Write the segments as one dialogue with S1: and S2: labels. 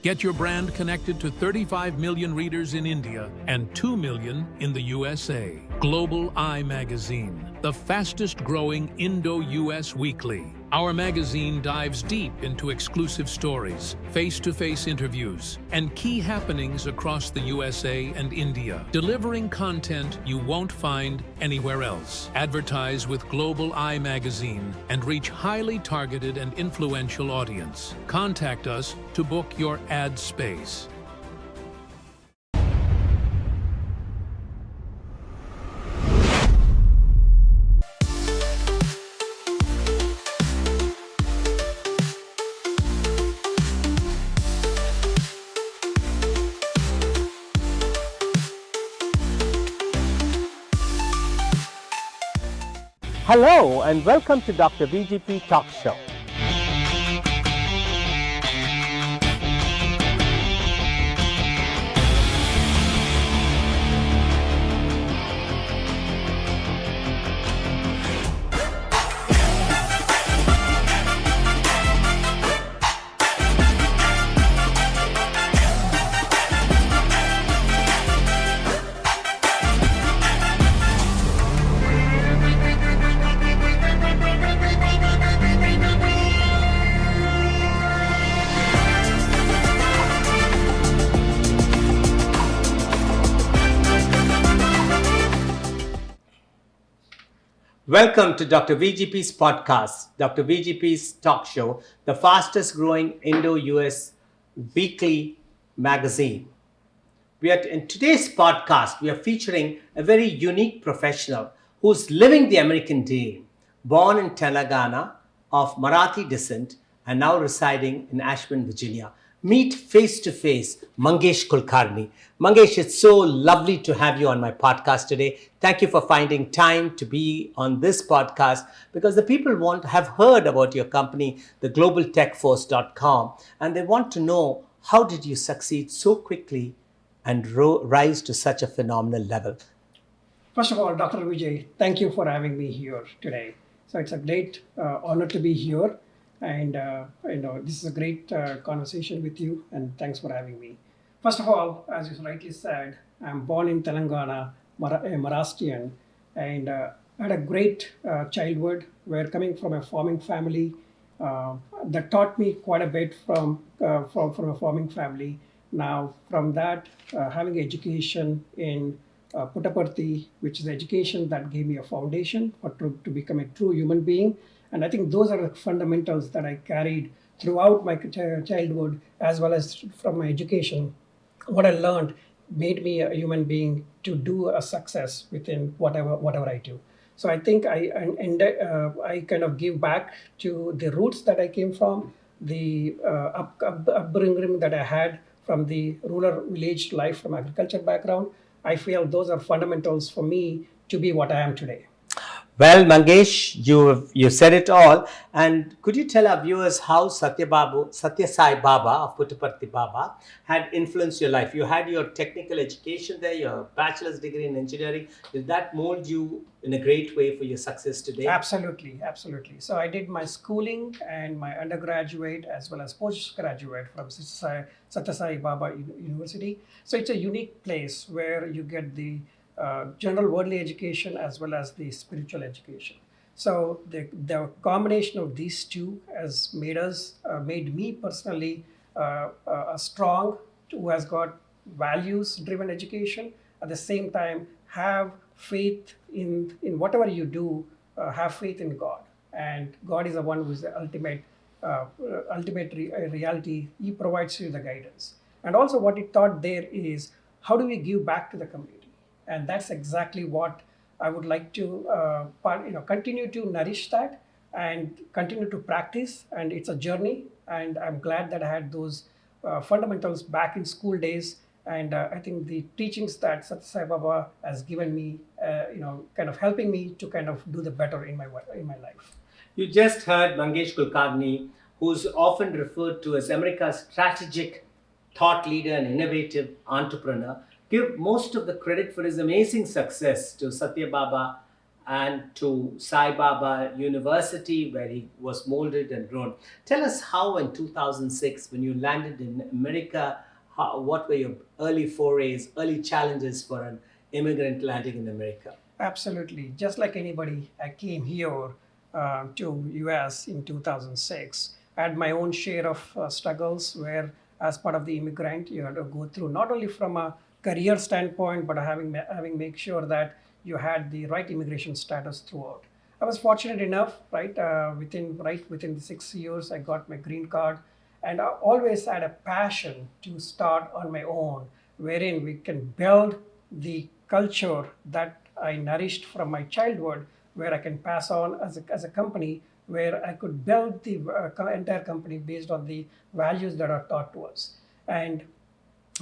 S1: Get your brand connected to 35 million readers in India and 2 million in the USA. Global Eye Magazine, the fastest growing Indo-US weekly. Our magazine dives deep into exclusive stories, face-to-face interviews, and key happenings across the USA and India, delivering content you won't find anywhere else. Advertise with Global Eye Magazine and reach highly targeted and influential audience. Contact us to book your ad space.
S2: Hello and welcome to Dr. VGP Talk Show. Welcome to Dr. VGP's podcast, Dr. VGP's Talk Show, the fastest growing Indo-US weekly magazine. In today's podcast, we are featuring a very unique professional who's living the American dream, born in Telangana, of Marathi descent, and now residing in Ashburn, Virginia. Meet face-to-face Mangesh Kulkarni. Mangesh, it's so lovely to have you on my podcast today. Thank you for finding time to be on this podcast because the people have heard about your company, theglobaltechforce.com, and they want to know how did you succeed so quickly and rise to such a phenomenal level.
S3: First of all, Dr. Vijay, thank you for having me here today. So it's a great honor to be here. And this is a great conversation with you, and thanks for having me. First of all, as you rightly said, I'm born in Telangana, a Maharashtrian, and had a great childhood. Where coming from a farming family, that taught me quite a bit from a farming family. Now, from that, having education in Puttaparthi, which is education that gave me a foundation to become a true human being. And I think those are the fundamentals that I carried throughout my childhood, as well as from my education. What I learned made me a human being to do a success within whatever I do. So I think I kind of give back to the roots that I came from, the upbringing that I had from the rural village life, from agriculture background. I feel those are fundamentals for me to be what I am today.
S2: Well, Mangesh, you said it all. And could you tell our viewers how Sathya Sai Baba of Puttaparthi Baba had influenced your life? You had your technical education there, your bachelor's degree in engineering. Did that mold you in a great way for your success today?
S3: Absolutely. So I did my schooling and my undergraduate as well as postgraduate from Sathya Sai Baba University. So it's a unique place where you get the general worldly education as well as the spiritual education. So the combination of these two has made me personally a strong, who has got values driven education. At the same time, have faith in whatever you do, have faith in God. And God is the one who is the ultimate reality. He provides you the guidance. And also what it taught there is, how do we give back to the community? And that's exactly what I would like to continue to nourish that and continue to practice. And it's a journey. And I'm glad that I had those fundamentals back in school days. And I think the teachings that Sathya Sai Baba has given me, kind of helping me to kind of do the better in my life.
S2: You just heard Mangesh Kulkarni, who's often referred to as America's strategic thought leader and innovative entrepreneur, give most of the credit for his amazing success to Sathya Baba and to Sai University, where he was molded and grown. Tell us how in 2006, when you landed in America, what were your early forays, early challenges for an immigrant landing in America?
S3: Absolutely. Just like anybody, I came here to US in 2006. I had my own share of struggles where, as part of the immigrant, you had to go through not only from a career standpoint, but having make sure that you had the right immigration status throughout. I was fortunate enough, within the 6 years, I got my green card, and I always had a passion to start on my own, wherein we can build the culture that I nourished from my childhood, where I can pass on as a company, where I could build the entire company based on the values that are taught to us. And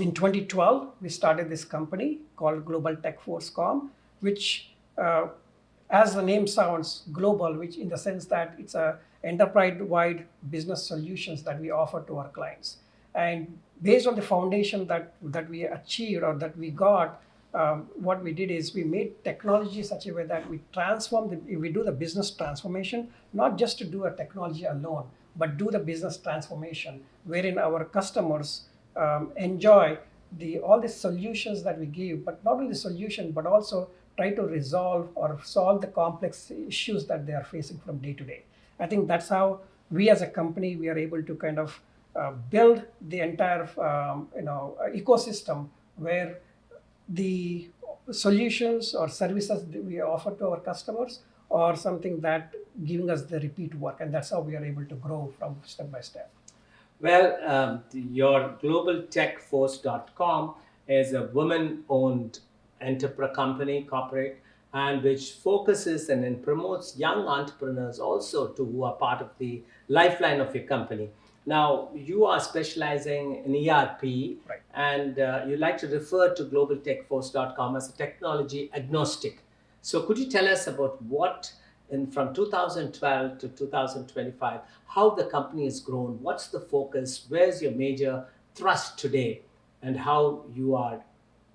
S3: in 2012, we started this company called Global Tech Force Com, which, as the name sounds, global, which in the sense that it's a enterprise-wide business solutions that we offer to our clients. And based on the foundation that we achieved or that we got, what we did is we made technology such a way that we do the business transformation, not just to do a technology alone, but do the business transformation, wherein our customers enjoy all the solutions that we give, but not only the solution, but also try to resolve or solve the complex issues that they are facing from day to day. I think that's how we as a company, we are able to kind of build the entire ecosystem where the solutions or services that we offer to our customers are something that giving us the repeat work, and that's how we are able to grow from step by step.
S2: Well, your globaltechforce.com is a women-owned enterprise company, corporate, and which focuses and then promotes young entrepreneurs also who are part of the lifeline of your company. Now, you are specializing in ERP,
S3: Right.
S2: and you like to refer to globaltechforce.com as a technology agnostic. So could you tell us about from 2012 to 2025, how the company has grown, what's the focus, where's your major thrust today, and how your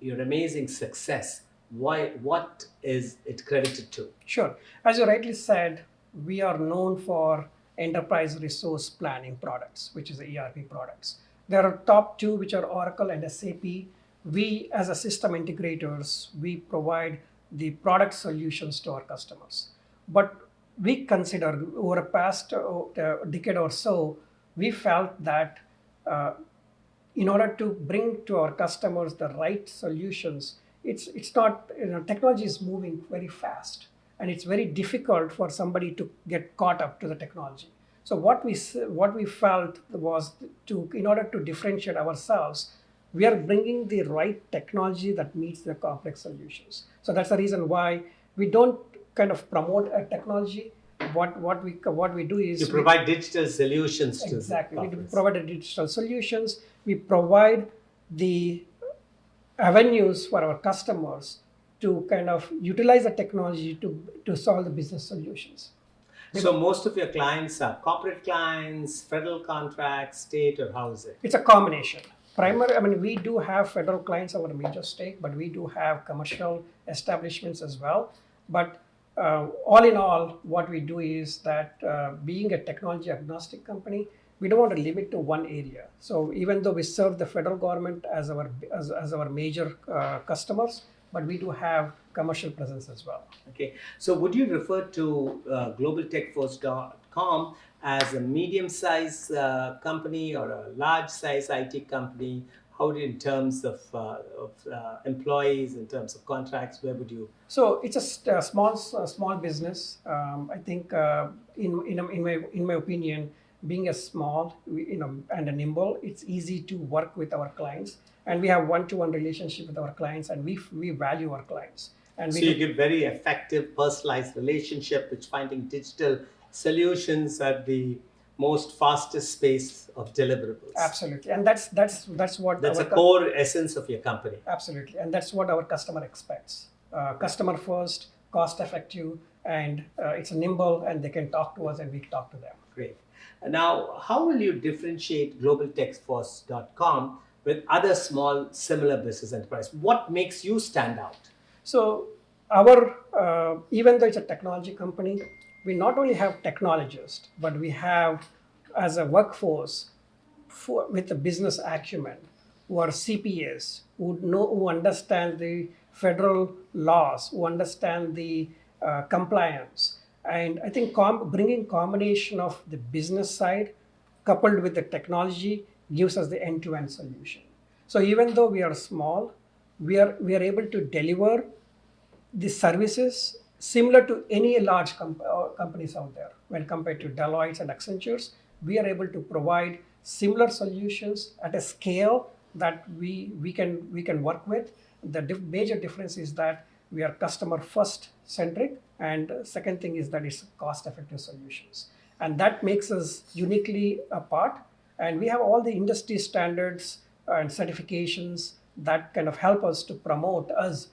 S2: amazing success, what is it credited to?
S3: Sure. As you rightly said, we are known for enterprise resource planning products, which is the ERP products. There are top two, which are Oracle and SAP. We, as a system integrators, we provide the product solutions to our customers. But we consider over a past decade or so, we felt that in order to bring to our customers the right solutions, it's not, technology is moving very fast, and it's very difficult for somebody to get caught up to the technology. So what we felt was in order to differentiate ourselves, we are bringing the right technology that meets the complex solutions. So that's the reason why we don't kind of promote a technology. What we do is
S2: you provide digital solutions to
S3: exactly. We
S2: corporates.
S3: provide digital solutions. We provide the avenues for our customers to kind of utilize the technology to solve the business solutions.
S2: So most of your clients are corporate clients, federal contracts, state, or how is it?
S3: It's a combination. We do have federal clients, our major stake, but we do have commercial establishments as well. But all in all, what we do is that being a technology agnostic company, we don't want to limit to one area. So even though we serve the federal government as our major customers, but we do have commercial presence as well.
S2: Okay, so would you refer to globaltechforce.com as a medium-sized company or a large-size IT company? How do you, in terms of employees, in terms of contracts, where would you?
S3: So it's a small business. I think in my opinion, being a small, and a nimble, it's easy to work with our clients, and we have one-to-one relationship with our clients, and we value our clients. And
S2: so you give very effective, personalized relationship, which finding digital solutions at the most fastest space of deliverables.
S3: Absolutely, and that's what
S2: that's a core essence of your company.
S3: Absolutely, and that's what our customer expects. Customer first, cost effective, and it's nimble, and they can talk to us, and we talk to them.
S2: Great. Now, how will you differentiate globaltechforce.com with other small similar business enterprises? What makes you stand out?
S3: So even though it's a technology company, we not only have technologists, but we have as a workforce with a business acumen, who are CPAs, who understand the federal laws, who understand the compliance. And I think bringing combination of the business side coupled with the technology gives us the end-to-end solution. So even though we are small, we are able to deliver the services similar to any large companies out there. When compared to Deloitte and Accentures, we are able to provide similar solutions at a scale that we can work with. The major difference is that we are customer first centric, and second thing is that it's cost effective solutions, and that makes us uniquely apart. And we have all the industry standards and certifications that kind of help us to promote us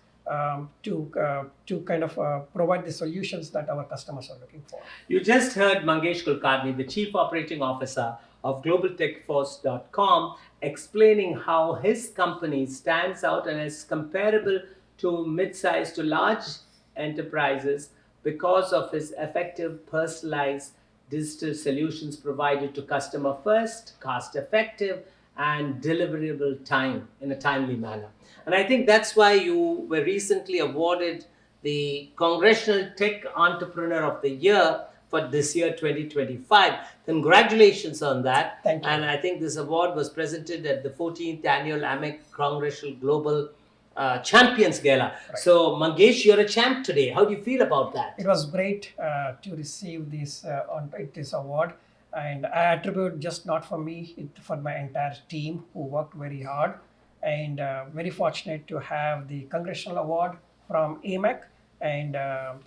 S3: to kind of provide the solutions that our customers are looking for.
S2: You just heard Mangesh Kulkarni, the Chief Operating Officer of globaltechforce.com, explaining how his company stands out and is comparable to mid-sized to large enterprises because of his effective, personalized digital solutions provided to customer first, cost effective, and deliverable time in a timely manner. And I think that's why you were recently awarded the Congressional Tech Entrepreneur of the Year for this year 2025. Congratulations on that.
S3: Thank you.
S2: And I think this award was presented at the 14th Annual AMEC Congressional Global Champions Gala.
S3: Right.
S2: So Mangesh, you're a champ today. How do you feel about that?
S3: It was great to receive this award, and I attribute just not for me, for my entire team who worked very hard, and very fortunate to have the congressional award from AMEC, and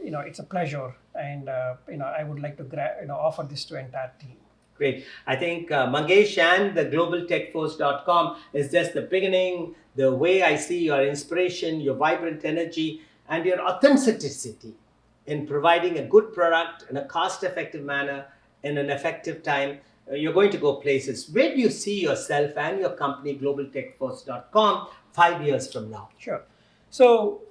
S3: it's a pleasure, and I would like to offer this to entire team.
S2: Great. I think Mangesh and the globaltechforce.com is just the beginning. The way I see your inspiration, your vibrant energy, and your authenticity in providing a good product in a cost-effective manner in an effective time, you're going to go places. Where do you see yourself and your company, globaltechforce.com, 5 years from now?
S3: Sure. So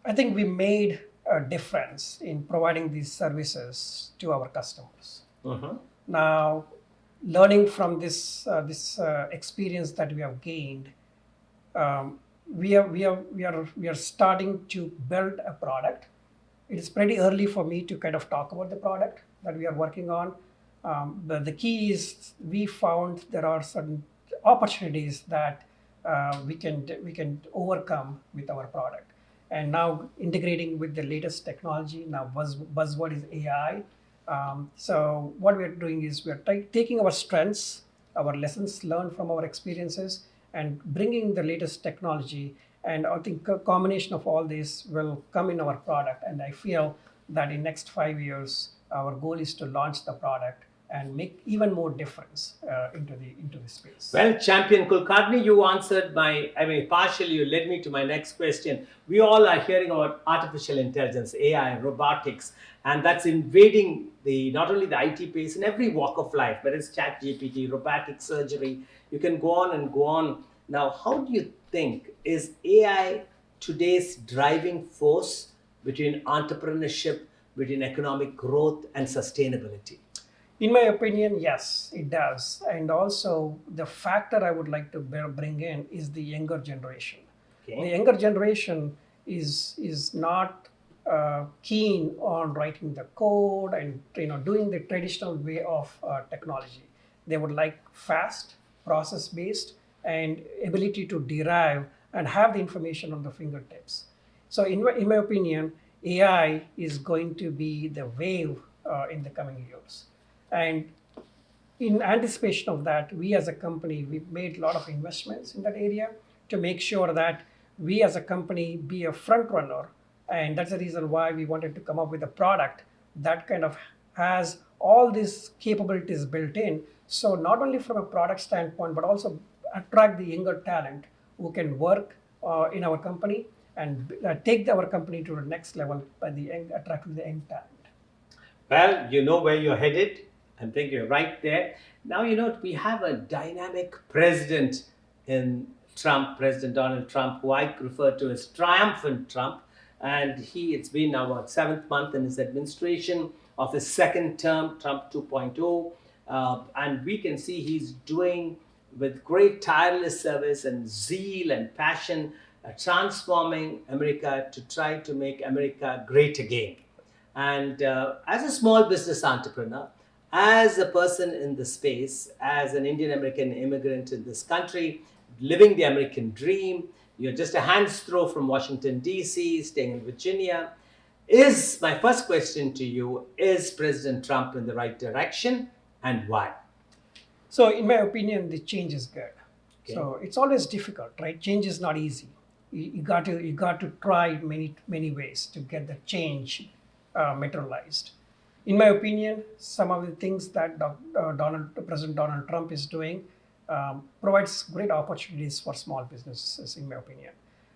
S3: I think we made a difference in providing these services to our customers.
S2: Mm-hmm.
S3: Now, learning from this experience that we have gained, we are starting to build a product. It is pretty early for me to kind of talk about the product that we are working on. But the key is we found there are certain opportunities that we can overcome with our product. And now integrating with the latest technology, now buzzword is AI. So what we are doing is we are taking our strengths, our lessons learned from our experiences, and bringing the latest technology. And I think a combination of all this will come in our product. And I feel that in next 5 years, our goal is to launch the product and make even more difference into the space.
S2: Well, Champion Kulkarni, you answered partially you led me to my next question. We all are hearing about artificial intelligence, AI, robotics, and that's invading not only the IT space in every walk of life, whether it's ChatGPT, robotic surgery, you can go on and go on. Now, how do you think is AI today's driving force between entrepreneurship, between economic growth and sustainability?
S3: In my opinion, yes, it does. And also the factor I would like to bring in is the younger generation.
S2: Okay.
S3: The younger generation is not keen on writing the code and doing the traditional way of technology. They would like fast, process-based, and ability to derive and have the information on the fingertips. So in my opinion, AI is going to be the wave in the coming years. And in anticipation of that, we as a company, we've made a lot of investments in that area to make sure that we as a company be a front runner. And that's the reason why we wanted to come up with a product that kind of has all these capabilities built in. So not only from a product standpoint, but also attract the younger talent who can work in our company and take our company to the next level by attracting the young talent.
S2: Well, you know where you're headed. I think you're right there. Now, we have a dynamic president in President Donald Trump, who I refer to as triumphant Trump. and it's been now what, 7th month in his administration of his second term, Trump 2.0, and we can see he's doing with great tireless service and zeal and passion, transforming America to try to make America great again. And as a small business entrepreneur, as a person in the space, as an Indian American immigrant in this country, living the American dream, you're just a hand's throw from Washington, D.C., staying in Virginia. Is my first question to you, is President Trump in the right direction, and why?
S3: So, in my opinion, the change is good.
S2: Okay.
S3: So it's always difficult, right? Change is not easy. You got to try many ways to get the change materialized. In my opinion, some of the things that President Donald Trump is doing provides great opportunities for small businesses. In my opinion,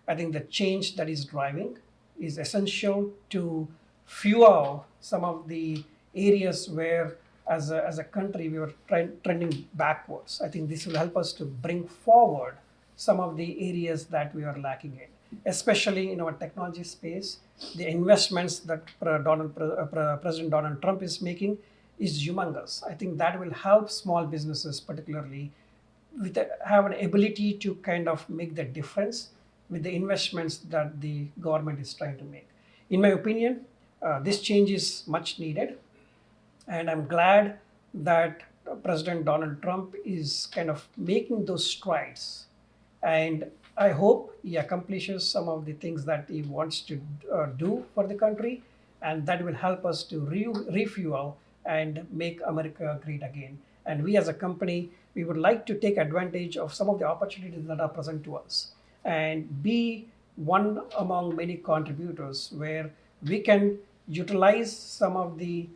S3: I think the change that is driving is essential to fuel some of the areas where, as a country, we were trending backwards. I think this will help us to bring forward some of the areas that we are lacking in, especially in our technology space. The investments that President Donald Trump is making is humongous. I think that will help small businesses, particularly, have an ability to kind of make the difference with the investments that the government is trying to make. In my opinion, this change is much needed. And I'm glad that President Donald Trump is kind of making those strides. And I hope he accomplishes some of the things that he wants to do for the country. And that will help us to refuel and make America great again. And we as a company, we would like to take advantage of some of the opportunities that are present to us and be one among many contributors where we can utilize some of the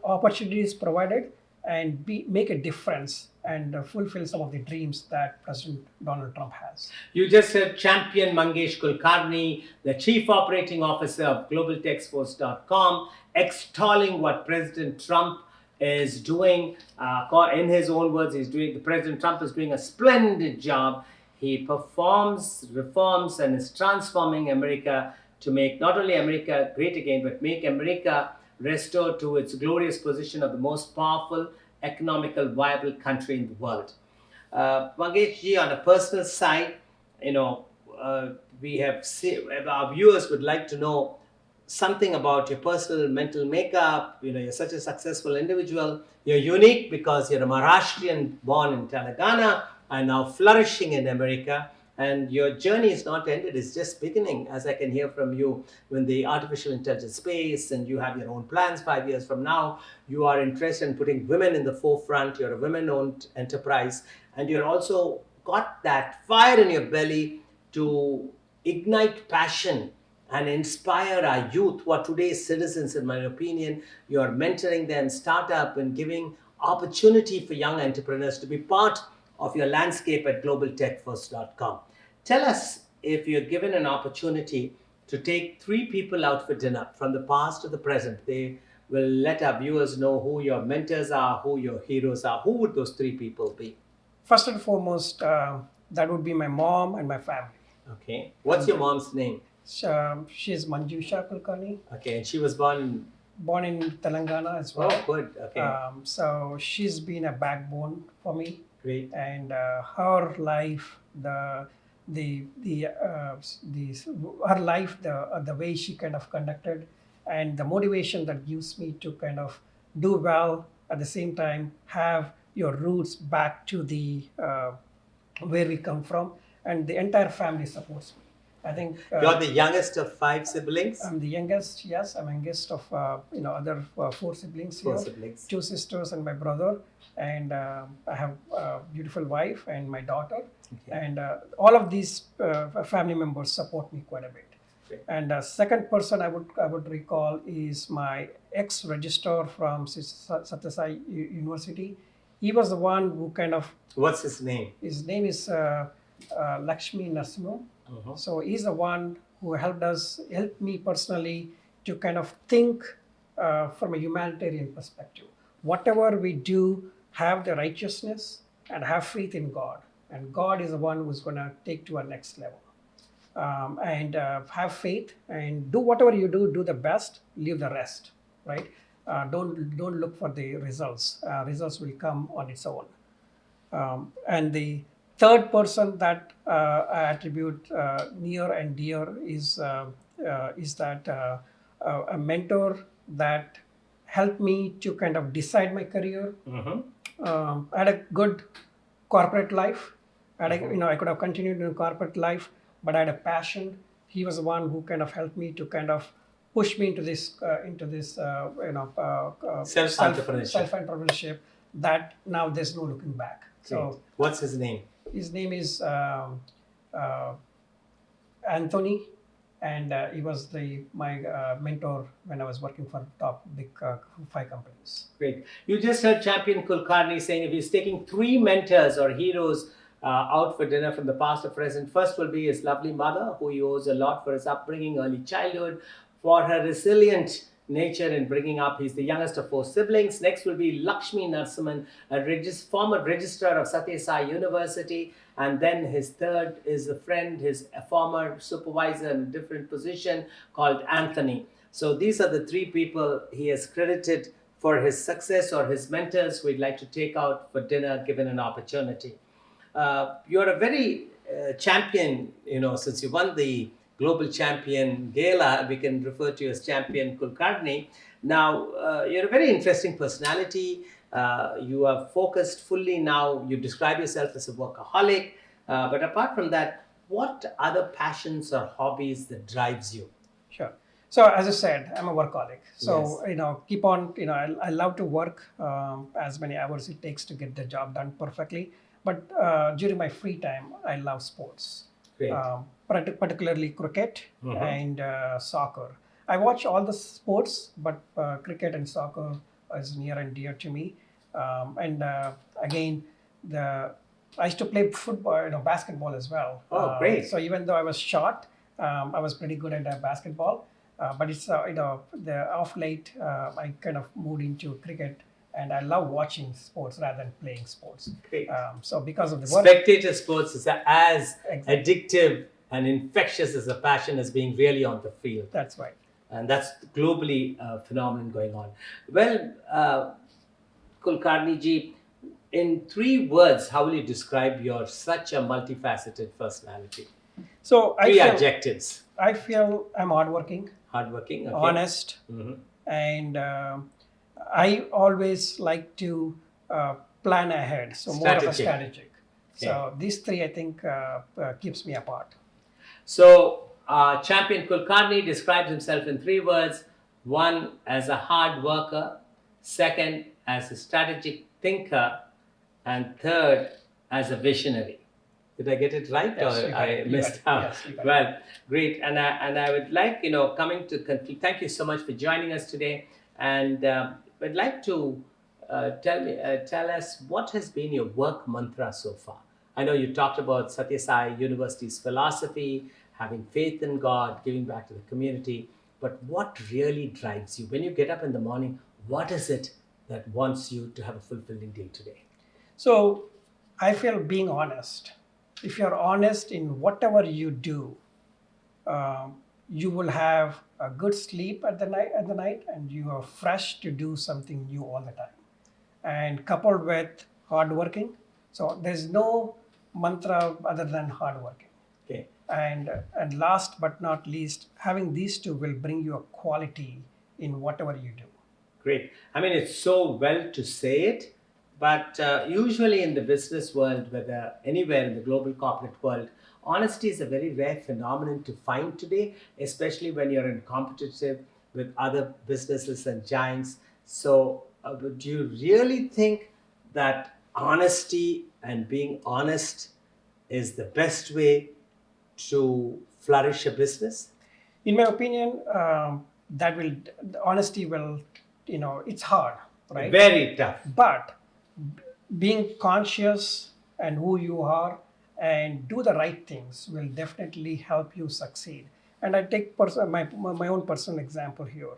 S3: opportunities provided and make a difference and fulfill some of the dreams that President Donald Trump has.
S2: You just said champion Mangesh Kulkarni, the Chief Operating Officer of GlobalTechForce.com, extolling what President Trump is doing. In his own words, President Trump is doing a splendid job. He performs, reforms, and is transforming America to make not only America great again, but make America restore to its glorious position of the most powerful, economical, viable country in the world. Mangesh ji, on a personal side, we have our viewers would like to know something about your personal mental makeup. You're such a successful individual. You're unique because you're a Maharashtrian born in Telangana and now flourishing in America. And your journey is not ended, it's just beginning, as I can hear from you, in the artificial intelligence space, and you have your own plans 5 years from now. You are interested in putting women in the forefront. You're a women-owned enterprise, and you're also got that fire in your belly to ignite passion and inspire our youth, who are today's citizens, in my opinion. You're mentoring them, startup, and giving opportunity for young entrepreneurs to be part of your landscape at globaltechforce.com. Tell us, if you're given an opportunity to take 3 people out for dinner from the past to the present, they will let our viewers know who your mentors are, who your heroes are. Who would those 3 people be?
S3: First and foremost, that would be my mom and my family.
S2: Okay. What's your mom's name?
S3: She's Mangesh Kulkarni.
S2: Okay, and she was born
S3: in Telangana as well.
S2: Oh, good. Okay.
S3: So she's been a backbone for me.
S2: Great.
S3: And her life, the way she kind of conducted, and the motivation that gives me to kind of do well, at the same time have your roots back to the where we come from, and the entire family supports me. I think
S2: you're the youngest of 5 siblings.
S3: I'm the youngest. Yes, I'm youngest of other 4 siblings.
S2: 4 siblings.
S3: 2 sisters and my brother, and I have a beautiful wife and my daughter. Okay. And all of these family members support me quite a bit. Okay. And second person I would recall is my ex-registrar from Sathya Sai University. He was the one who kind of.
S2: What's his name?
S3: His name is Lakshmi Narasimha. Uh-huh. So he's the one who helped me personally to kind of think from a humanitarian perspective. Whatever we do, have the righteousness and have faith in God. And God is the one who's going to take to our next level. and have faith and do whatever you do. Do the best. Leave the rest. Right. Don't look for the results. Results will come on its own. And the third person that I attribute near and dear is that a mentor that helped me to kind of decide my career. I had a good corporate life. I could have continued in corporate life, but I had a passion. He was the one who kind of helped me to kind of push me into this self-entrepreneurship. That now there's no looking back.
S2: So, what's his name?
S3: His name is Anthony, and he was my mentor when I was working for top big 5 companies.
S2: Great. You just heard Champion Kulkarni saying if he's taking 3 mentors or heroes out for dinner from the past or present, first will be his lovely mother, who he owes a lot for his upbringing, early childhood, for her resilient nature in bringing up. He's the youngest of 4 siblings. Next will be Lakshmi Narasimhan, a former registrar of Sathya Sai University. And then his third is a friend, a former supervisor in a different position called Anthony. So these are the 3 people he has credited for his success, or his mentors we'd like to take out for dinner given an opportunity. You're a very champion, since you won the Global Champion Gala, we can refer to you as Champion Kulkarni. Now, you're a very interesting personality. You are focused fully now. You describe yourself as a workaholic. But apart from that, what other passions or hobbies that drives you?
S3: Sure. So as I said, I'm a workaholic. So, yes. Keep on, I love to work as many hours it takes to get the job done perfectly. But during my free time, I love sports. Particularly cricket and soccer. I watch all the sports, but cricket and soccer is near and dear to me. Again, I used to play football, basketball as well.
S2: Oh, great!
S3: So even though I was short, I was pretty good at basketball. But it's off late, I kind of moved into cricket. And I love watching sports rather than playing sports.
S2: Great.
S3: So because of the work,
S2: spectator sports is as addictive and infectious as a passion as being really on the field.
S3: That's right.
S2: And that's globally a phenomenon going on. Well, Kulkarni ji, in 3 words, how will you describe your such a multifaceted personality?
S3: So
S2: 3 adjectives.
S3: I feel I'm hardworking.
S2: Hardworking, okay.
S3: Honest, and I always like to plan ahead, so more of a strategic. Okay. So these 3, I think, keeps me apart.
S2: So Champion Kulkarni describes himself in 3 words. 1, as a hard worker. 2nd, as a strategic thinker. And 3rd, as a visionary. Did I get it right,
S3: yes,
S2: or I missed out?
S3: Yes, you got
S2: well,
S3: it.
S2: Great. And I would like, coming to conclude. Thank you so much for joining us today. And I'd like to tell us what has been your work mantra so far. I know you talked about Sathya Sai University's philosophy, having faith in God, giving back to the community. But what really drives you? When you get up in the morning, what is it that wants you to have a fulfilling day today?
S3: So I feel being honest. If you're honest in whatever you do, you will have a good sleep at the night, and you are fresh to do something new all the time. And coupled with hardworking, so there's no mantra other than hardworking.
S2: Okay.
S3: And last but not least, having these 2 will bring you a quality in whatever you do.
S2: Great. I mean, it's so well to say it, but usually in the business world, whether anywhere in the global corporate world, honesty is a very rare phenomenon to find today, especially when you're in competitive with other businesses and giants. So do you really think that honesty and being honest is the best way to flourish a business?
S3: In my opinion, honesty will, it's hard, right?
S2: Very tough.
S3: But being conscious and who you are and do the right things will definitely help you succeed. And I take my own personal example here.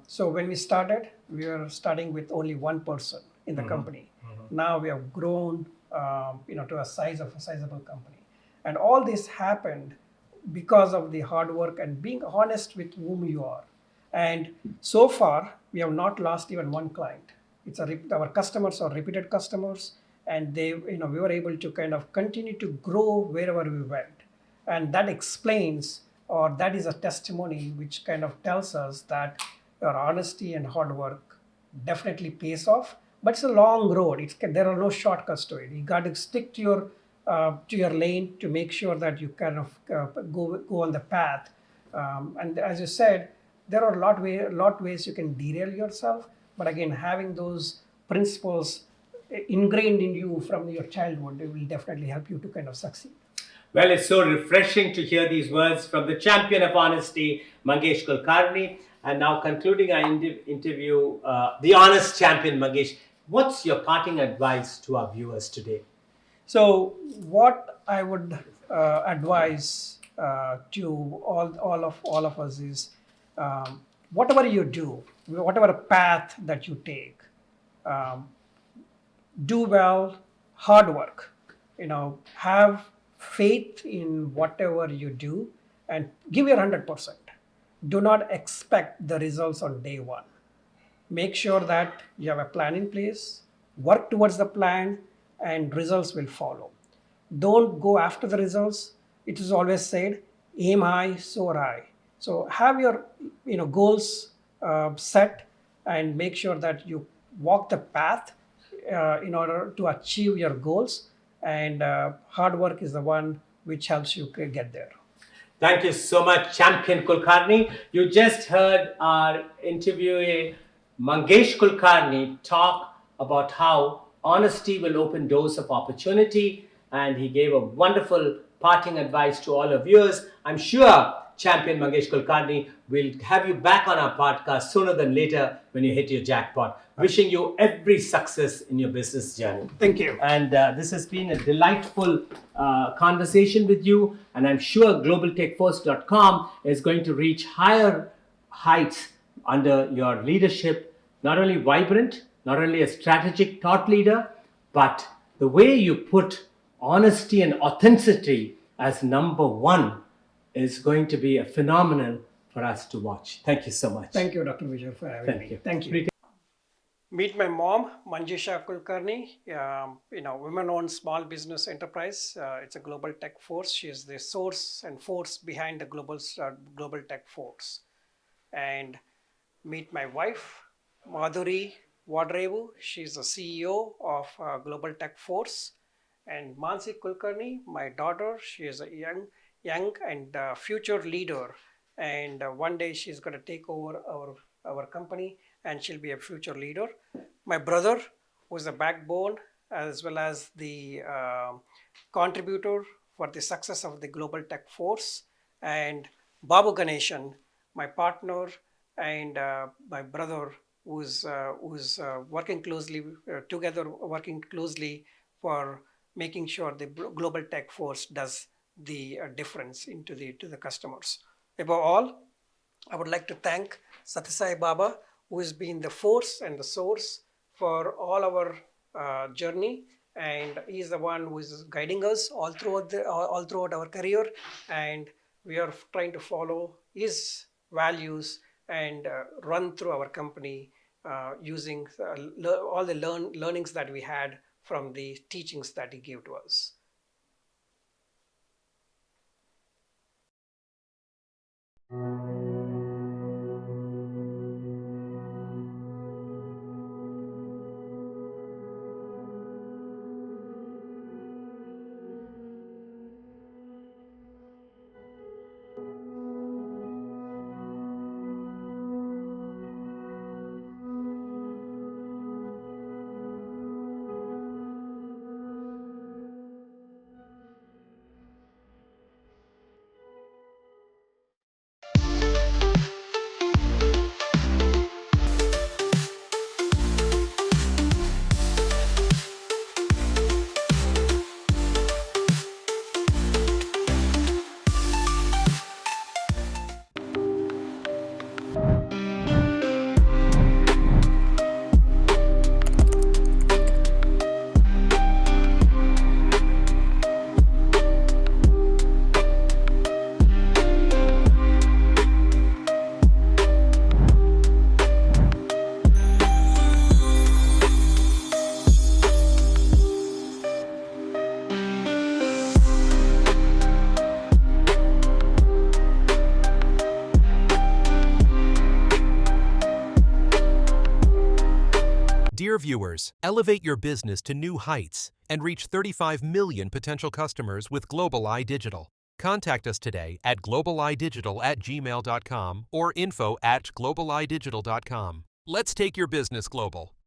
S3: So when we started, we were starting with only 1 person in the company. Now we have grown, to a size of a sizable company. And all this happened because of the hard work and being honest with whom you are. And so far, we have not lost even one client. Our customers are repeated customers, and we were able to kind of continue to grow wherever we went. And that explains, or that is a testimony which kind of tells us that your honesty and hard work definitely pays off. But it's a long road. There are no shortcuts to it. You got to stick to your lane to make sure that you kind of go on the path. And as you said, there are a lot ways you can derail yourself. But again, having those principles ingrained in you from your childhood, it will definitely help you to kind of succeed.
S2: Well, it's so refreshing to hear these words from the champion of honesty, Mangesh Kulkarni. And now concluding our interview, the honest champion, Mangesh, what's your parting advice to our viewers today?
S3: So what I would advise to all of us is, whatever you do, whatever path that you take, do well, hard work. Have faith in whatever you do, and give your 100%. Do not expect the results on day one. Make sure that you have a plan in place, work towards the plan, and results will follow. Don't go after the results. It is always said, aim high, soar high. So have your goals set, and make sure that you walk the path in order to achieve your goals. And hard work is the one which helps you get there.
S2: Thank you so much, Champion Kulkarni. You just heard our interviewee, Mangesh Kulkarni, talk about how honesty will open doors of opportunity, and he gave a wonderful parting advice to all our viewers. I'm sure Champion Mangesh Kulkarni will have you back on our podcast sooner than later when you hit your jackpot. Wishing you every success in your business journey.
S3: Thank you.
S2: And this has been a delightful conversation with you. And I'm sure globaltechforce.com is going to reach higher heights under your leadership. Not only vibrant, not only a strategic thought leader, but the way you put honesty and authenticity as number one is going to be a phenomenon for us to watch. Thank you so much.
S3: Thank you, Dr. Vijay, for having me. Thank you. Meet my mom, Mangesh Kulkarni, women-owned small business enterprise. It's a global tech force. She is the source and force behind the global tech force. And meet my wife, Madhuri Vadrevu. She's the CEO of Global Tech Force. And Mansi Kulkarni, my daughter. She is a young and future leader. And one day she's going to take over our company, and she'll be a future leader. My brother, who is the backbone as well as the contributor for the success of the Global Tech Force. And Babu Ganeshan, my partner and my brother, who's working closely working closely for making sure the Global Tech Force does the difference to the customers. Above all, I would like to thank Sathya Sai Baba, who has been the force and the source for all our journey, and he's the one who is guiding us all throughout our career, and we are trying to follow his values and run through our company using all the learnings that we had from the teachings that he gave to us.
S4: Dear viewers, elevate your business to new heights and reach 35 million potential customers with Global Eye Digital. Contact us today at globaleyedigital@gmail.com or info@globaleyedigital.com. Let's take your business global.